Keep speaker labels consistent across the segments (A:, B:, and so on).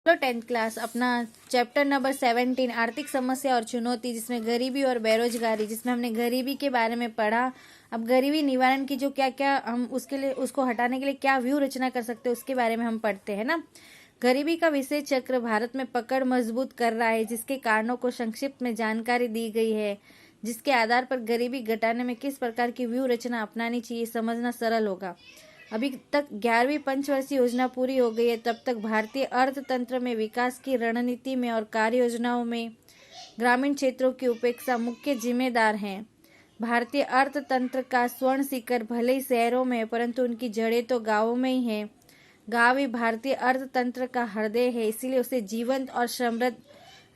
A: Hello 10th class अपना chapter number 17 आर्थिक समस्या और चुनौती, जिसमें गरीबी और बेरोजगारी, जिसमें हमने गरीबी के बारे में पढ़ा। अब गरीबी निवारण की जो क्या क्या हम उसके लिए उसको हटाने के लिए क्या व्यू रचना कर सकते हैं उसके बारे में हम पढ़ते हैं ना। गरीबी का विषय चक्र भारत में पकड़ मजबूत कर रहा है, जिसके कारणों को संक्षिप्त में जानकारी दी गई है, जिसके आधार पर गरीबी घटाने में किस प्रकार की व्यू रचना अपनानी चाहिए समझना सरल होगा। अभी तक 11वीं पंचवर्षीय योजना पूरी हो गई है, तब तक भारतीय अर्थतंत्र में विकास की रणनीति में और कार्य योजनाओं में ग्रामीण क्षेत्रों की उपेक्षा मुख्य जिम्मेदार हैं। भारतीय अर्थतंत्र का स्वर्ण शिखर भले ही शहरों में है, परंतु उनकी जड़ें तो गांवों में ही हैं। गांव ही भारतीय अर्थतंत्र का हृदय है, इसीलिए उसे जीवंत और समृद्ध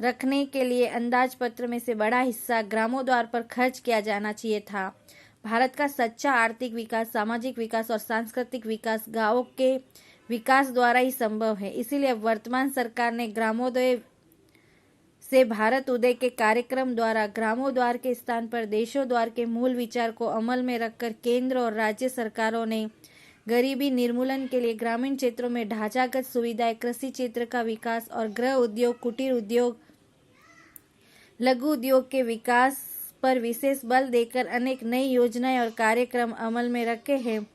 A: रखने के लिए अंदाजपत्र में से बड़ा हिस्सा ग्रामोद्धार पर खर्च किया जाना चाहिए था। भारत का सच्चा आर्थिक विकास, सामाजिक विकास और सांस्कृतिक विकास गांवों के विकास द्वारा ही संभव है। इसीलिए वर्तमान सरकार ने ग्रामोदय से भारत उदय के कार्यक्रम द्वारा ग्रामोद्धार के स्थान पर देशोद्धार के मूल विचार को अमल में रखकर केंद्र और राज्य सरकारों ने गरीबी निर्मूलन के लिए ग्रामीण क्षेत्रों में ढांचागत सुविधाएं, कृषि क्षेत्र का विकास और गृह उद्योग, कुटीर उद्योग, लघु उद्योग के विकास पर विशेष बल देकर अनेक नई योजनाएं और कार्यक्रम अमल में रखे हैं।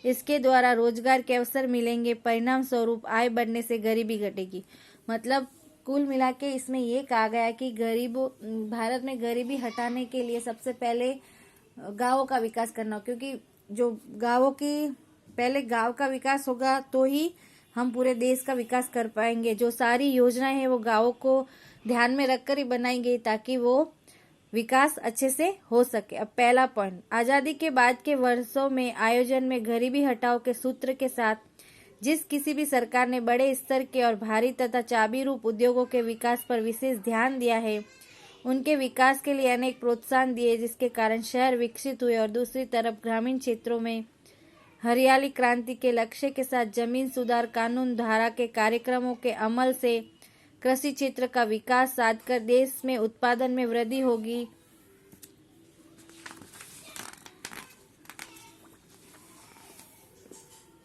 A: इसके द्वारा रोजगार के अवसर मिलेंगे, परिणाम स्वरूप आय बढ़ने से गरीबी घटेगी। मतलब कुल मिला के इसमें ये कहा गया कि भारत में गरीबी हटाने के लिए सबसे पहले गांवों का विकास करना, क्योंकि जो पहले गांव का विकास होगा तो ही हम पूरे देश का विकास कर पाएंगे। जो सारी योजनाएं हैं वो गांवों को ध्यान में रखकर ही बनाएंगे ताकि वो विकास अच्छे से हो सके। अब पहला पॉइंट, आजादी के बाद के वर्षों में आयोजन में गरीबी हटाओ के सूत्र के साथ जिस किसी भी सरकार ने बड़े स्तर के और भारी तथा चाबी रूप उद्योगों के विकास पर विशेष ध्यान दिया है, उनके विकास के लिए अनेक प्रोत्साहन दिए, जिसके कारण शहर विकसित हुए और दूसरी तरफ ग्रामीण क्षेत्रों में हरियाली क्रांति के लक्ष्य के साथ जमीन सुधार कानून धारा के कार्यक्रमों के अमल से कृषि क्षेत्र का विकास साधकर देश में उत्पादन में वृद्धि होगी।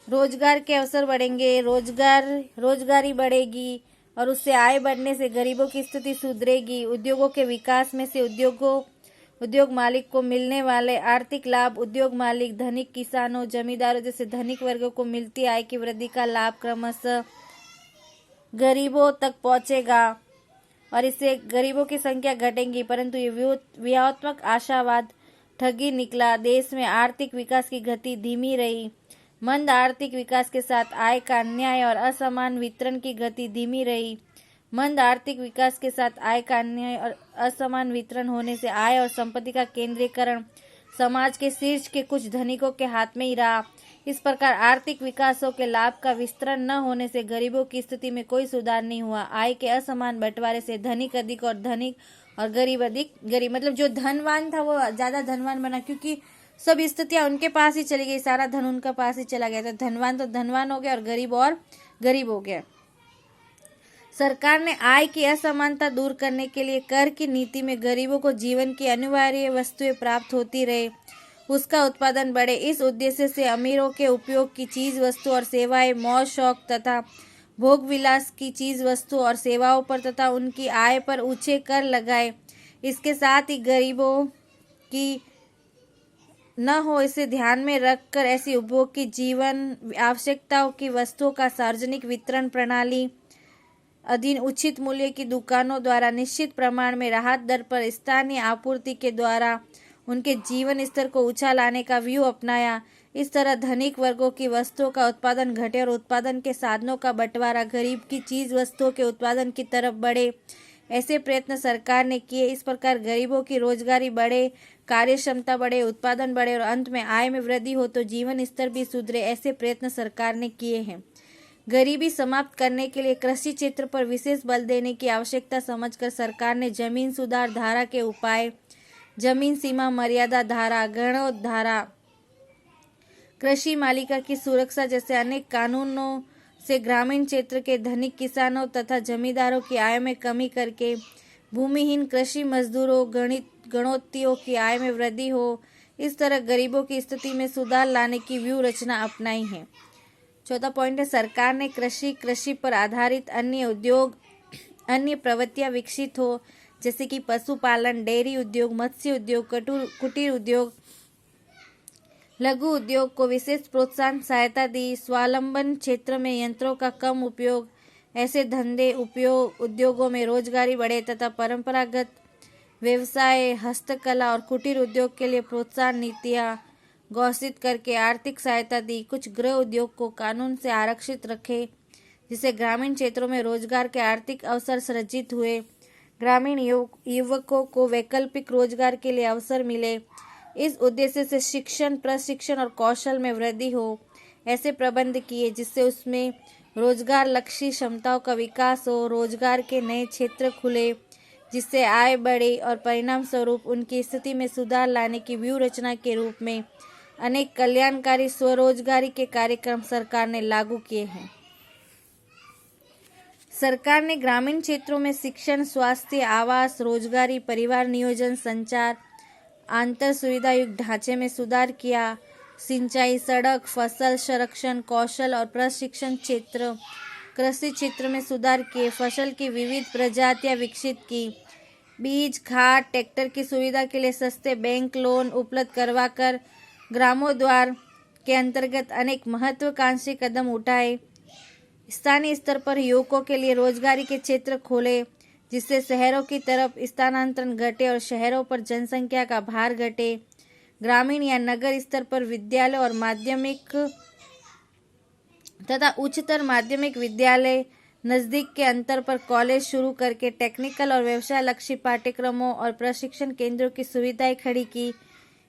A: रोजगार के अवसर बढ़ेंगे, रोजगारी बढ़ेगी और उससे आय बढ़ने से गरीबों की स्थिति सुधरेगी। उद्योगों के विकास में से उद्योग मालिक को मिलने वाले आर्थिक लाभ, उद्योग मालिक, धनिक किसानों, जमींदारों जैसे धनिक वर्गों को मिलती आय की वृद्धि का लाभ क्रमशः गरीबों तक पहुंचेगा और इससे गरीबों की संख्या घटेगी। परंतु ये व्यूहात्मक आशावाद ठगी निकला। देश में आर्थिक विकास की गति धीमी रही। मंद आर्थिक विकास के साथ आय का अन्याय और असमान वितरण की गति धीमी रही। मंद आर्थिक विकास के साथ आय का अन्याय और असमान वितरण होने से आय और संपत्ति का केंद्रीकरण समाज के शीर्ष के कुछ धनिकों के हाथ में ही रहा। इस प्रकार आर्थिक विकासों के लाभ का विस्तरण न होने से गरीबों की स्थिति में कोई सुधार नहीं हुआ। आय के असमान बंटवारे से धनिक अधिक और गरीब अधिक गरीब, मतलब जो धनवान था वो ज्यादा धनवान बना, क्योंकि सब स्थितियां उनके पास ही चली गई, सारा धन उनका पास ही चला गया। तो धनवान हो गया और गरीब हो गया। सरकार ने आय की असमानता दूर करने के लिए कर की नीति में गरीबों को जीवन की अनिवार्य वस्तुएं प्राप्त होती रहे, उसका उत्पादन बढ़े। इस उद्देश्य से अमीरों के उपयोग की चीज वस्तु और सेवाएं, मौज शौक तथा भोग विलास की चीज वस्तु और सेवाओं पर तथा उनकी आय पर ऊंचे कर लगाए। इसके साथ ही गरीबों की न हो इसे ध्यान में रखकर ऐसी उपभोग की जीवन आवश्यकताओं की वस्तुओं का सार्वजनिक वितरण प्रणाली अधीन उचित मूल्य की दुकानों द्वारा निश्चित प्रमाण में राहत दर पर स्थानीय आपूर्ति के द्वारा उनके जीवन स्तर को ऊंचा लाने का व्यू अपनाया। इस तरह धनिक वर्गों की वस्तुओं का उत्पादन घटे और उत्पादन के साधनों का बंटवारा गरीब की चीज वस्तुओं के उत्पादन की तरफ बढ़े, ऐसे प्रयत्न सरकार ने किए। इस प्रकार गरीबों की रोजगारी बढ़े, कार्य क्षमता बढ़े, उत्पादन बढ़े और अंत में आय में वृद्धि हो तो जीवन स्तर भी सुधरे, ऐसे प्रयत्न सरकार ने किए हैं। गरीबी समाप्त करने के लिए कृषि क्षेत्र पर विशेष बल देने की आवश्यकता समझकर सरकार ने जमीन सुधार धारा के उपाय, जमीन सीमा मर्यादा धारा, गणोत धारा, कृषि मालिका की सुरक्षा जैसे अनेक कानूनों से ग्रामीण क्षेत्र के धनिक किसानों तथा जमींदारों की आय में कमी करके भूमिहीन कृषि मजदूरों, गणोतियों की आय में वृद्धि हो। इस तरह गरीबों की स्थिति में सुधार लाने की व्यूह रचना अपनाई है। चौथा पॉइंट है सरकार ने कृषि पर आधारित अन्य उद्योग अन्य प्रवृत्तियां विकसित हो, जैसे कि पशुपालन, डेयरी उद्योग, मत्स्य उद्योग, कुटीर उद्योग, लघु उद्योग को विशेष प्रोत्साहन सहायता दी। स्वावलंबन क्षेत्र में यंत्रों का कम उपयोग, ऐसे धंधे उद्योगों में रोजगारी बढ़े तथा परंपरागत व्यवसाय, हस्तकला और कुटीर उद्योग के लिए प्रोत्साहन नीतियां घोषित करके आर्थिक सहायता दी। कुछ गृह उद्योग को कानून से आरक्षित रखे, जिससे ग्रामीण क्षेत्रों में रोजगार के आर्थिक अवसर सृजित हुए, ग्रामीण युवकों को वैकल्पिक रोजगार के लिए अवसर मिले। इस उद्देश्य से शिक्षण, प्रशिक्षण और कौशल में वृद्धि हो, ऐसे प्रबंध किए जिससे उसमें रोजगार लक्षी क्षमताओं का विकास हो, रोजगार के नए क्षेत्र खुले, जिससे आय बढ़े और परिणाम स्वरूप उनकी स्थिति में सुधार लाने की व्यूह रचना के रूप में अनेक कल्याणकारी स्वरोजगारी के कार्यक्रम सरकार ने लागू किए हैं। सरकार ने ग्रामीण क्षेत्रों में शिक्षण, स्वास्थ्य, आवास, रोजगारी, परिवार नियोजन, संचार, आंतर सुविधा युक्त ढांचे में सुधार किया। सिंचाई, सड़क, फसल संरक्षण, कौशल और प्रशिक्षण क्षेत्र, कृषि क्षेत्र में सुधार किए। फसल की विविध प्रजातियां विकसित की। बीज, खाद, ट्रैक्टर की सुविधा के लिए सस्ते बैंक लोन उपलब्ध करवाकर ग्रामोद्धार के अंतर्गत अनेक महत्वाकांक्षी कदम उठाए। स्थानीय स्तर पर युवकों के लिए रोजगारी के क्षेत्र खोले, जिससे शहरों की तरफ स्थानांतरण घटे और शहरों पर जनसंख्या का भार घटे। ग्रामीण या नगर स्तर पर विद्यालय और माध्यमिक तथा उच्चतर माध्यमिक विद्यालय, नजदीक के अंतर पर कॉलेज शुरू करके टेक्निकल और व्यवसाय लक्षी पाठ्यक्रमों और प्रशिक्षण केंद्रों की सुविधाएं खड़ी की।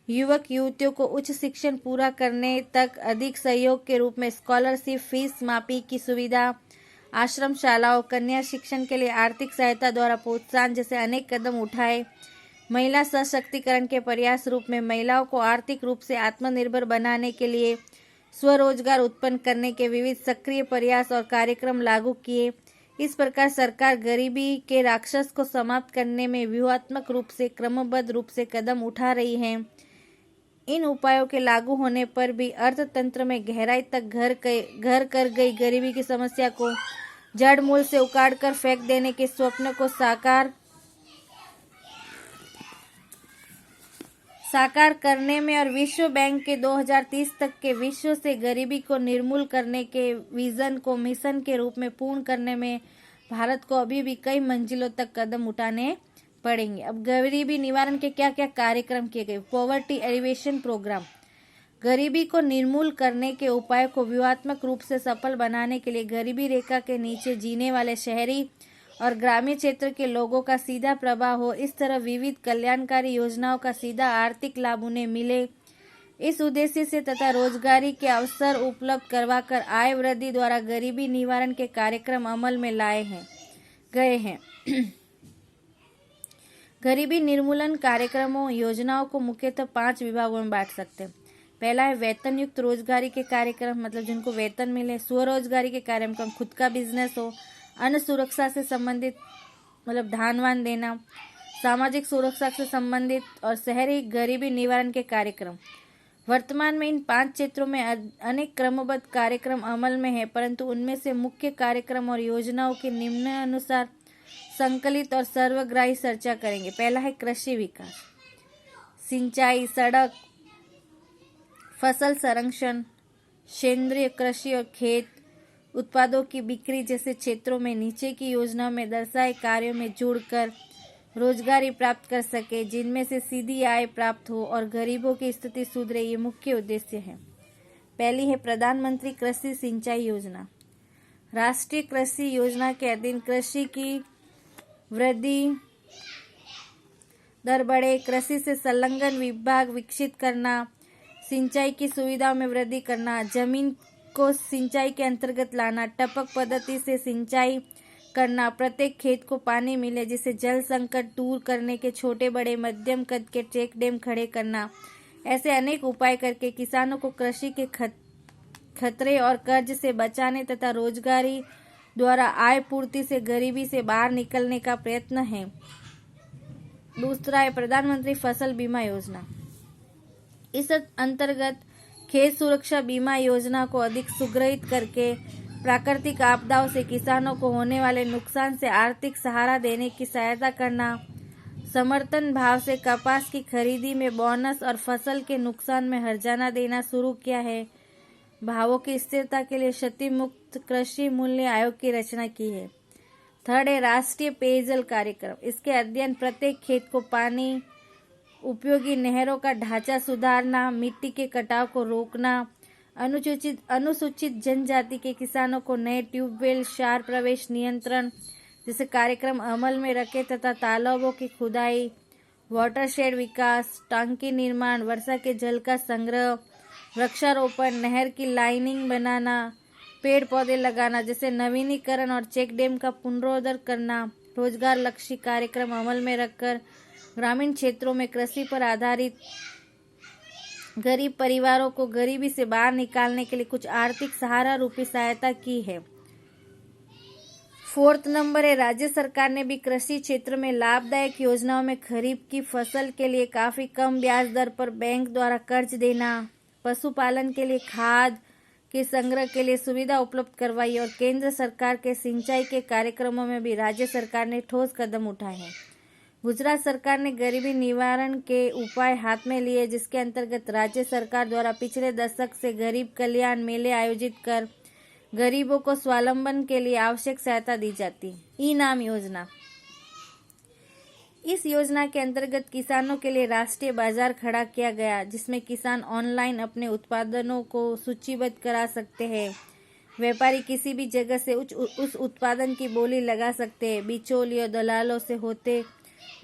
A: युवक युवतियों को उच्च शिक्षण पूरा करने तक अधिक सहयोग के रूप में स्कॉलरशिप, फीस माफी की सुविधा, आश्रम शालाओं, कन्या शिक्षण के लिए आर्थिक सहायता द्वारा प्रोत्साहन जैसे अनेक कदम उठाए। महिला सशक्तिकरण के प्रयास रूप में महिलाओं को आर्थिक रूप से आत्मनिर्भर बनाने के लिए स्वरोजगार उत्पन्न करने के विविध सक्रिय प्रयास और कार्यक्रम लागू किए। इस प्रकार सरकार गरीबी के राक्षस को समाप्त करने में व्यूहात्मक रूप से क्रमबद्ध रूप से कदम उठा रही है। इन उपायों के लागू होने पर भी अर्थतंत्र में गहराई तक घर कर गई गरीबी की समस्या को जड़ मूल से उखाड़ कर फेंक देने के स्वप्न को साकार करने में और विश्व बैंक के 2030 तक के विश्व से गरीबी को निर्मूल करने के विजन को मिशन के रूप में पूर्ण करने में भारत को अभी भी कई मंजिलों तक कदम उठाने पड़ेंगे। अब गरीबी निवारण के क्या क्या कार्यक्रम किए गए। पॉवर्टी एलिवेशन प्रोग्राम, गरीबी को निर्मूल करने के उपाय को व्यूहात्मक रूप से सफल बनाने के लिए गरीबी रेखा के नीचे जीने वाले शहरी और ग्रामीण क्षेत्र के लोगों का सीधा प्रभाव हो, इस तरह विविध कल्याणकारी योजनाओं का सीधा आर्थिक लाभ उन्हें मिले। इस उद्देश्य से तथा रोजगारी के अवसर उपलब्ध करवाकर आय वृद्धि द्वारा गरीबी निवारण के कार्यक्रम अमल में लाए गए हैं। गरीबी निर्मूलन कार्यक्रमों योजनाओं को मुख्यतः 5 विभागों में बांट सकते हैं। पहला है वेतन युक्त रोजगारी के कार्यक्रम, मतलब जिनको वेतन मिले। स्वरोजगारी के कार्यक्रम, खुद का बिजनेस हो। अन्न सुरक्षा से संबंधित, मतलब धान वान देना। सामाजिक सुरक्षा से संबंधित और शहरी गरीबी निवारण के कार्यक्रम। वर्तमान में इन 5 क्षेत्रों में अनेक क्रमबद्ध कार्यक्रम अमल में है, परंतु उनमें से मुख्य कार्यक्रम और योजनाओं के निम्नानुसार संकलित और सर्वग्राही चर्चा करेंगे। पहला है कृषि विकास, सिंचाई, सड़क, फसल संरक्षण, सेंद्रीय कृषि और खेत उत्पादों की बिक्री जैसे क्षेत्रों में नीचे की योजनाओं में दर्शाए कार्यों में जुड़कर रोजगारी प्राप्त कर सके, जिनमें से सीधी आय प्राप्त हो और गरीबों की स्थिति सुधरे, ये मुख्य उद्देश्य है। पहली है प्रधानमंत्री कृषि सिंचाई योजना। राष्ट्रीय कृषि योजना के अधीन कृषि की वृद्धि दर बढ़े, कृषि से संलग्न विभाग विकसित करना, सिंचाई की सुविधाओं में वृद्धि करना, जमीन को सिंचाई के अंतर्गत लाना, टपक पद्धति से सिंचाई करना, प्रत्येक खेत को पानी मिले जिससे जल संकट दूर करने के छोटे बड़े मध्यम कद के चेक डैम खड़े करना। ऐसे अनेक उपाय करके किसानों को कृषि के खतरे और कर्ज से बचाने तथा रोजगारी द्वारा आय पूर्ति से गरीबी से बाहर निकलने का प्रयत्न है। दूसरा है प्रधानमंत्री फसल बीमा योजना। इस अंतर्गत खेत सुरक्षा बीमा योजना को अधिक सुगठित करके प्राकृतिक आपदाओं से किसानों को होने वाले नुकसान से आर्थिक सहारा देने की सहायता करना, समर्थन भाव से कपास की खरीदी में बोनस और फसल के नुकसान में हर्जाना देना शुरू किया है। भावों की स्थिरता के लिए क्षति मुक्त कृषि मूल्य आयोग की रचना की है। थर्ड है राष्ट्रीय पेयजल कार्यक्रम। इसके अध्ययन प्रत्येक खेत को पानी, उपयोगी नहरों का ढांचा सुधारना, मिट्टी के कटाव को रोकना, अनुसूचित जनजाति के किसानों को नए ट्यूबवेल, क्षार प्रवेश नियंत्रण जैसे कार्यक्रम अमल में रखे तथा तालाबों की खुदाई, वाटरशेड विकास, टांकी निर्माण, वर्षा के जल का संग्रह, वृक्षारोपण, नहर की लाइनिंग बनाना, पेड़ पौधे लगाना जैसे नवीनीकरण और चेक डैम का पुनरोद्धार करना, रोजगार लक्ष्य कार्यक्रम अमल में रखकर ग्रामीण क्षेत्रों में कृषि पर आधारित गरीब परिवारों को गरीबी से बाहर निकालने के लिए कुछ आर्थिक सहारा रूपी सहायता की है। फोर्थ नंबर है राज्य सरकार ने भी कृषि क्षेत्र में लाभदायक योजनाओं में खरीफ की फसल के लिए काफी कम ब्याज दर पर बैंक द्वारा कर्ज देना, पशुपालन के लिए खाद के संग्रह के लिए सुविधा उपलब्ध करवाई और केंद्र सरकार के सिंचाई के कार्यक्रमों में भी राज्य सरकार ने ठोस कदम उठाए हैं। गुजरात सरकार ने गरीबी निवारण के उपाय हाथ में लिए, जिसके अंतर्गत राज्य सरकार द्वारा पिछले दशक से गरीब कल्याण मेले आयोजित कर गरीबों को स्वावलंबन के लिए आवश्यक सहायता दी जाती। ई-नाम योजना। इस योजना के अंतर्गत किसानों के लिए राष्ट्रीय बाजार खड़ा किया गया, जिसमें किसान ऑनलाइन अपने उत्पादनों को सूचीबद्ध करा सकते हैं। व्यापारी किसी भी जगह से उस उत्पादन की बोली लगा सकते हैं। बिचौलियों दलालों से होते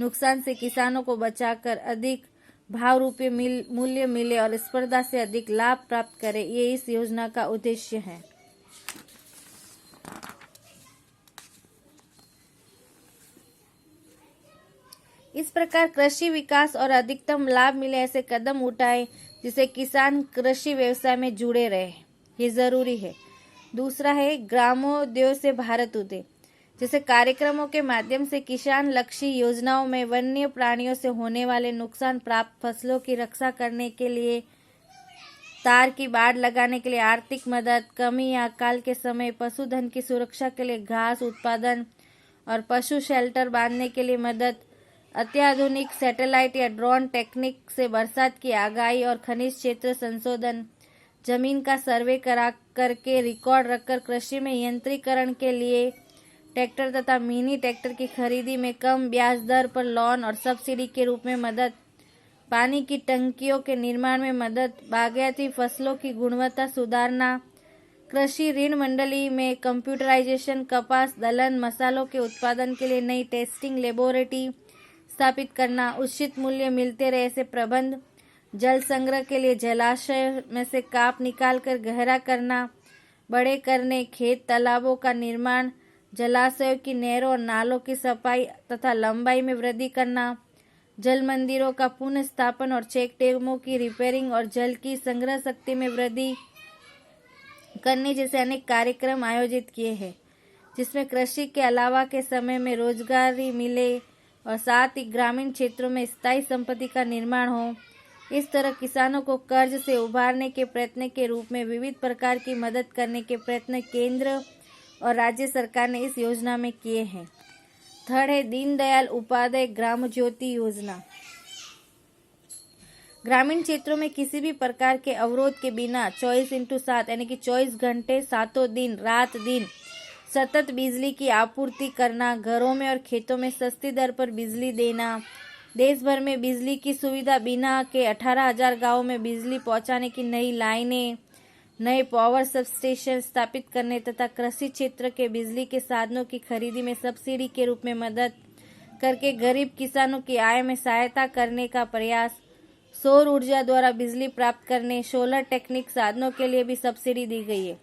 A: नुकसान से किसानों को बचाकर अधिक भाव रूपी मूल्य मिले और स्पर्धा से अधिक लाभ प्राप्त करे, ये इस योजना का उद्देश्य है। इस प्रकार कृषि विकास और अधिकतम लाभ मिले ऐसे कदम उठाए जिससे किसान कृषि व्यवसाय में जुड़े रहे, ये जरूरी है। दूसरा है ग्रामोदय से भारत उदय। जैसे कार्यक्रमों के माध्यम से किसान लक्षी योजनाओं में वन्य प्राणियों से होने वाले नुकसान प्राप्त फसलों की रक्षा करने के लिए, तार की बाड़ लगाने के लिए आर्थिक मदद, कमी या अकाल के समय पशुधन की सुरक्षा के लिए घास उत्पादन और पशु शेल्टर बांधने के लिए मदद, अत्याधुनिक सैटेलाइट या ड्रोन टेक्निक से बरसात की आगाही और खनिज क्षेत्र संशोधन, जमीन का सर्वे करके रिकॉर्ड रखकर कृषि में यंत्रीकरण के लिए ट्रैक्टर तथा मिनी ट्रैक्टर की खरीदी में कम ब्याज दर पर लोन और सब्सिडी के रूप में मदद, पानी की टंकियों के निर्माण में मदद, बागायती फसलों की गुणवत्ता सुधारना, कृषि ऋण मंडली में कंप्यूटराइजेशन, कपास दलहन मसालों के उत्पादन के लिए नई टेस्टिंग लेबोरेटरी स्थापित करना, उचित मूल्य मिलते रहे ऐसे प्रबंध, जल संग्रह के लिए जलाशय में से काप निकालकर गहरा करना, बड़े करने, खेत तालाबों का निर्माण, जलाशयों की नहरों और नालों की सफाई तथा लंबाई में वृद्धि करना, जल मंदिरों का पुनः स्थापन और चेक डैमों की रिपेयरिंग और जल की संग्रह शक्ति में वृद्धि करने जैसे अनेक कार्यक्रम आयोजित किए हैं, जिसमें कृषि के अलावा के समय में रोजगारी मिले और साथ ही ग्रामीण क्षेत्रों में स्थायी संपत्ति का निर्माण हो। इस तरह किसानों को कर्ज से उबारने के प्रयत्न के रूप में विविध प्रकार की मदद करने के प्रयत्न केंद्र और राज्य सरकार ने इस योजना में किए हैं। थर्ड है दीनदयाल उपाध्याय ग्राम ज्योति योजना। ग्रामीण क्षेत्रों में किसी भी प्रकार के अवरोध के बिना 24x7 यानी कि 24 घंटे सातों दिन रात दिन सतत बिजली की आपूर्ति करना, घरों में और खेतों में सस्ती दर पर बिजली देना, देश भर में बिजली की सुविधा बिना के 18,000 गांवों में बिजली पहुंचाने की नई लाइनें, नए पावर सबस्टेशन स्थापित करने तथा कृषि क्षेत्र के बिजली के साधनों की खरीदी में सब्सिडी के रूप में मदद करके गरीब किसानों की आय में सहायता करने का प्रयास, सौर ऊर्जा द्वारा बिजली प्राप्त करने, सोलर टेक्निक साधनों के लिए भी सब्सिडी दी गई है।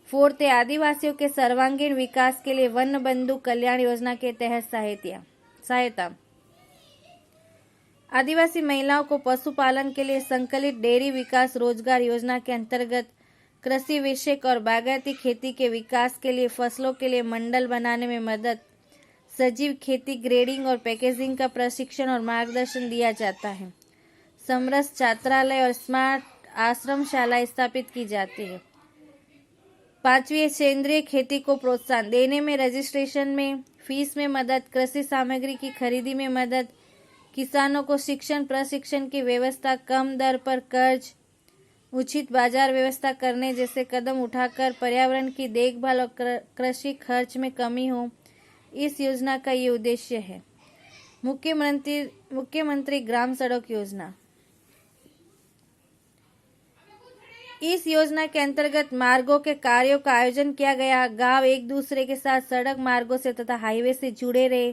A: फोर्थ है आदिवासियों के सर्वांगीण विकास के लिए वन बंधु कल्याण योजना के तहत सहायता। आदिवासी महिलाओं को पशुपालन के लिए संकलित डेयरी विकास रोजगार योजना के अंतर्गत कृषि विषयक और बागायती खेती के विकास के लिए फसलों के लिए मंडल बनाने में मदद, सजीव खेती ग्रेडिंग और पैकेजिंग का प्रशिक्षण और मार्गदर्शन दिया जाता है। समरस छात्रालय और स्मार्ट आश्रमशाला स्थापित की जाती है। 5वीं, सेंद्रीय खेती को प्रोत्साहन देने में रजिस्ट्रेशन में, फीस में मदद, कृषि सामग्री की खरीदी में मदद, किसानों को शिक्षण प्रशिक्षण की व्यवस्था, कम दर पर कर्ज, उचित बाजार व्यवस्था करने जैसे कदम उठाकर पर्यावरण की देखभाल और कृषि खर्च में कमी हो, इस योजना का ये उद्देश्य है। मुख्यमंत्री ग्राम सड़क योजना। इस योजना के अंतर्गत मार्गों के कार्यों का आयोजन किया गया। गांव एक दूसरे के साथ सड़क मार्गों से तथा हाईवे से जुड़े रहे,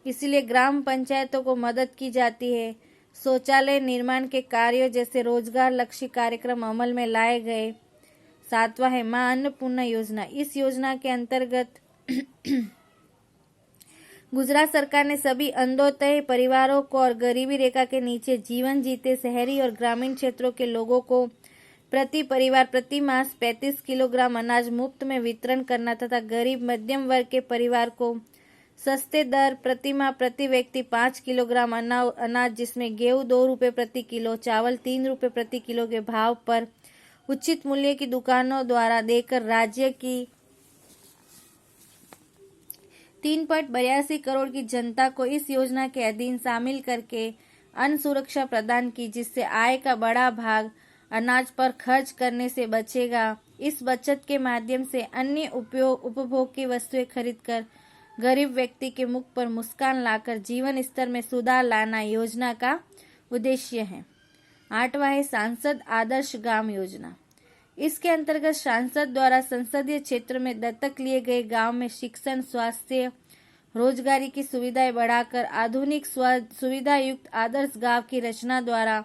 A: इसलिए ग्राम पंचायतों को मदद की जाती है। शौचालय निर्माण के कार्यों जैसे रोजगार लक्ष्य कार्यक्रम अमल में लाए गए। 7वां है मां अन्नपूर्णा योजना। इस योजना के अंतर्गत गुजरात सरकार ने सभी अंत्योदय परिवारों को और गरीबी रेखा के नीचे जीवन जीते शहरी और ग्रामीण क्षेत्रों के लोगों को प्रति परिवार प्रति मास 35 किलोग्राम अनाज मुफ्त में वितरण करना तथा गरीब मध्यम वर्ग के परिवार को सस्ते दर प्रति माह प्रति व्यक्ति 5 किलोग्राम अनाज जिसमें गेहूं 2 रुपये प्रति किलो, चावल 3 रुपये प्रति किलो के भाव पर उचित मूल्य की दुकानों द्वारा देकर राज्य की 3.82 करोड़ की जनता को इस योजना के अधीन शामिल करके अन्न सुरक्षा प्रदान की, जिससे आय का बड़ा भाग अनाज पर खर्च करने से बचेगा। इस बचत के माध्यम से अन्य उपभोग की वस्तुएं खरीदकर गरीब व्यक्ति के मुख पर मुस्कान लाकर जीवन स्तर में सुधार लाना योजना का उद्देश्य है। 8वां है सांसद आदर्श ग्राम योजना। इसके अंतर्गत सांसद द्वारा संसदीय क्षेत्र में दत्तक लिए गए गांव में शिक्षण, स्वास्थ्य, रोजगारी की सुविधाएं बढ़ाकर आधुनिक सुविधा युक्त आदर्श गांव की रचना द्वारा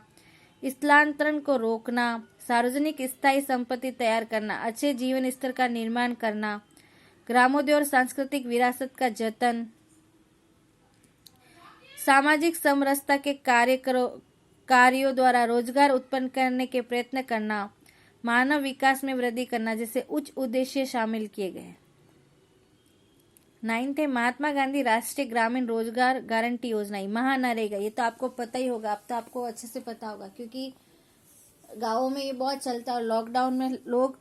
A: स्थलांतरण को रोकना, सार्वजनिक स्थायी संपत्ति तैयार करना, अच्छे जीवन स्तर का निर्माण करना, ग्रामोद्योग और सांस्कृतिक विरासत का जतन, सामाजिक समरसता के कार्यों द्वारा रोजगार उत्पन्न करने के प्रयत्न करना, मानव विकास में वृद्धि करना जैसे उच्च उद्देश्य शामिल किए गए। 9 है महात्मा गांधी राष्ट्रीय ग्रामीण रोजगार गारंटी योजना, महानरेगा। ये तो आपको पता ही होगा, अब तो आपको अच्छे से पता होगा क्योंकि गाँवों में ये बहुत चलता है और लॉकडाउन में लोग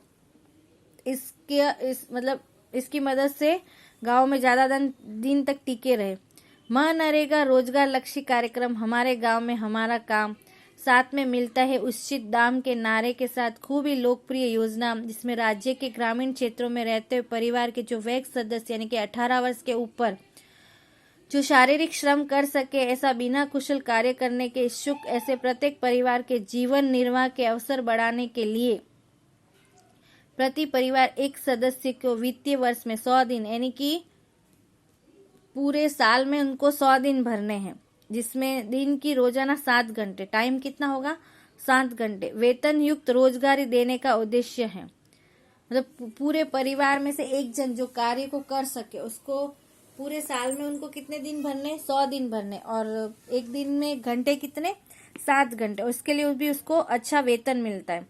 A: इसकी मदद से गाँव में ज्यादा दिन तक टिके रहे। महानरेगा रोजगार लक्ष्य कार्यक्रम हमारे गांव में हमारा काम साथ में मिलता है उचित दाम के नारे के साथ खूब ही लोकप्रिय योजना, जिसमें राज्य के ग्रामीण क्षेत्रों में रहते हुए परिवार के जो वयस्क सदस्य यानी कि 18 वर्ष के ऊपर जो शारीरिक श्रम कर सके, ऐसा बिना कुशल कार्य करने के इच्छुक ऐसे प्रत्येक परिवार के जीवन निर्वाह के अवसर बढ़ाने के लिए प्रति परिवार एक सदस्य को वित्तीय वर्ष में 100 दिन यानी कि पूरे साल में उनको 100 दिन भरने हैं, जिसमें दिन की रोजाना 7 घंटे, टाइम कितना होगा 7 घंटे वेतन युक्त रोजगारी देने का उद्देश्य है। मतलब पूरे परिवार में से एक जन जो कार्य को कर सके उसको पूरे साल में उनको कितने दिन भरने, 100 दिन भरने, और एक दिन में घंटे कितने 7 घंटे, उसके लिए भी उसको अच्छा वेतन मिलता है।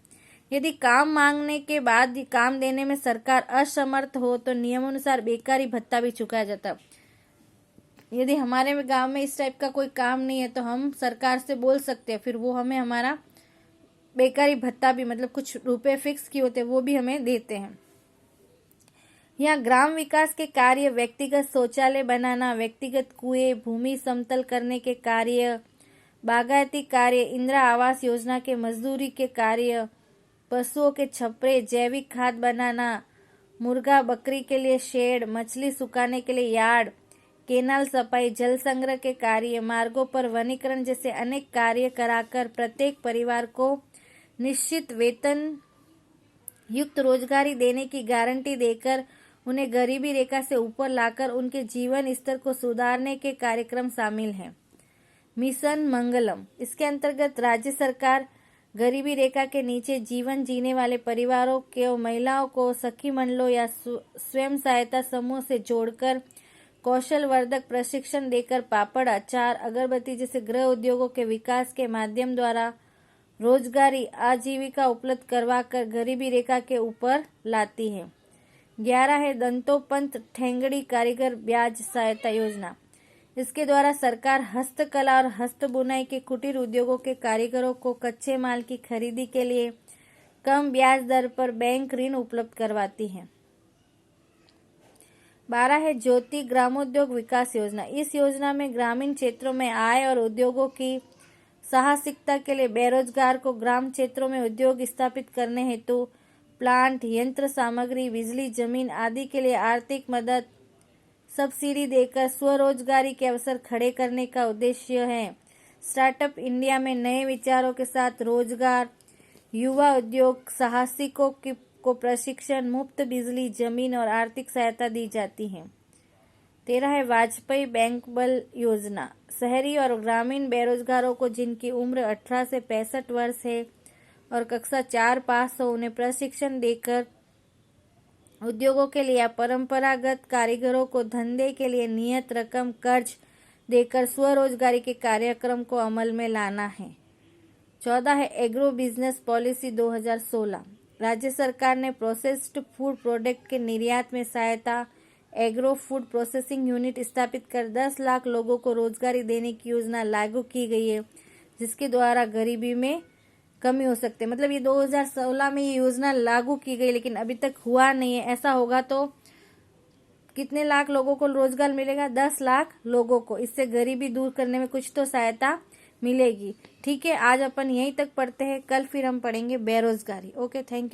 A: यदि काम मांगने के बाद काम देने में सरकार असमर्थ हो तो नियमानुसार बेकारी भत्ता भी चुकाया जाता है। यदि हमारे गांव में इस टाइप का कोई काम नहीं है तो हम सरकार से बोल सकते हैं, फिर वो हमें हमारा बेकारी भत्ता भी मतलब कुछ रुपए फिक्स किए होते हैं वो भी हमें देते हैं। यहाँ ग्राम विकास के कार्य व्यक्तिगत शौचालय बनाना, व्यक्तिगत कुएं, भूमि समतल करने के कार्य, बागायती कार्य, इंदिरा आवास योजना के मजदूरी के कार्य, पशुओं के छपरे, जैविक खाद बनाना, मुर्गा बकरी के लिए शेड, मछली सुखाने के लिए यार्ड, केनाल सफाई, जल संग्रह के कार्य, मार्गों पर वनीकरण जैसे अनेक कार्य कराकर प्रत्येक परिवार को निश्चित वेतन युक्त रोजगारी देने की गारंटी देकर उन्हें गरीबी रेखा से ऊपर लाकर उनके जीवन स्तर को सुधारने के कार्यक्रम शामिल हैं। मिशन मंगलम, इसके अंतर्गत राज्य सरकार गरीबी रेखा के नीचे जीवन जीने वाले परिवारों के महिलाओं को सखी मंडलों या स्वयं सहायता समूह से जोड़कर कौशल वर्धक प्रशिक्षण देकर पापड़, अचार, अगरबत्ती जैसे गृह उद्योगों के विकास के माध्यम द्वारा रोजगारी आजीविका उपलब्ध करवाकर गरीबी रेखा के ऊपर लाती है। 11 है दंतोपंत ठेंगड़ी कारीगर ब्याज सहायता योजना। इसके द्वारा सरकार हस्तकला और हस्त बुनाई के कुटीर उद्योगों के कारीगरों को कच्चे माल की खरीदी के लिए कम ब्याज दर पर बैंक ऋण उपलब्ध करवाती है। 12 है ज्योति ग्रामोद्योग विकास योजना। इस योजना में ग्रामीण क्षेत्रों में आय और उद्योगों की साहसिकता के लिए बेरोजगार को ग्राम क्षेत्रों में उद्योग स्थापित करने हेतु प्लांट, यंत्र सामग्री, बिजली, जमीन आदि के लिए आर्थिक मदद, सब्सिडी देकर स्वरोजगारी के अवसर खड़े करने का उद्देश्य है। स्टार्टअप इंडिया में नए विचारों के साथ रोजगार, युवा उद्योग साहसिकों को प्रशिक्षण, मुफ्त बिजली, जमीन और आर्थिक सहायता दी जाती है। 13 है वाजपेयी बैंकबल योजना। शहरी और ग्रामीण बेरोजगारों को जिनकी उम्र 18 से 65 वर्ष है और कक्षा 4 पास हो, उन्हें प्रशिक्षण देकर उद्योगों के लिए परंपरागत कारीगरों को धंधे के लिए नियत रकम कर्ज देकर स्वरोजगारी के कार्यक्रम को अमल में लाना है। 14 है एग्रो बिजनेस पॉलिसी 2016। राज्य सरकार ने प्रोसेस्ड फूड प्रोडक्ट के निर्यात में सहायता एग्रो फूड प्रोसेसिंग यूनिट स्थापित कर 10 लाख लोगों को रोजगारी देने की योजना लागू की गई है, जिसके द्वारा गरीबी में कमी हो सकती है। मतलब ये 2016 में ये योजना लागू की गई, लेकिन अभी तक हुआ नहीं है। ऐसा होगा तो कितने लाख लोगों को रोजगार मिलेगा? 10 लाख लोगों को। इससे गरीबी दूर करने में कुछ तो सहायता मिलेगी। ठीक है, आज अपन यहीं तक पढ़ते हैं, कल फिर हम पढ़ेंगे बेरोजगारी। Okay, thank you.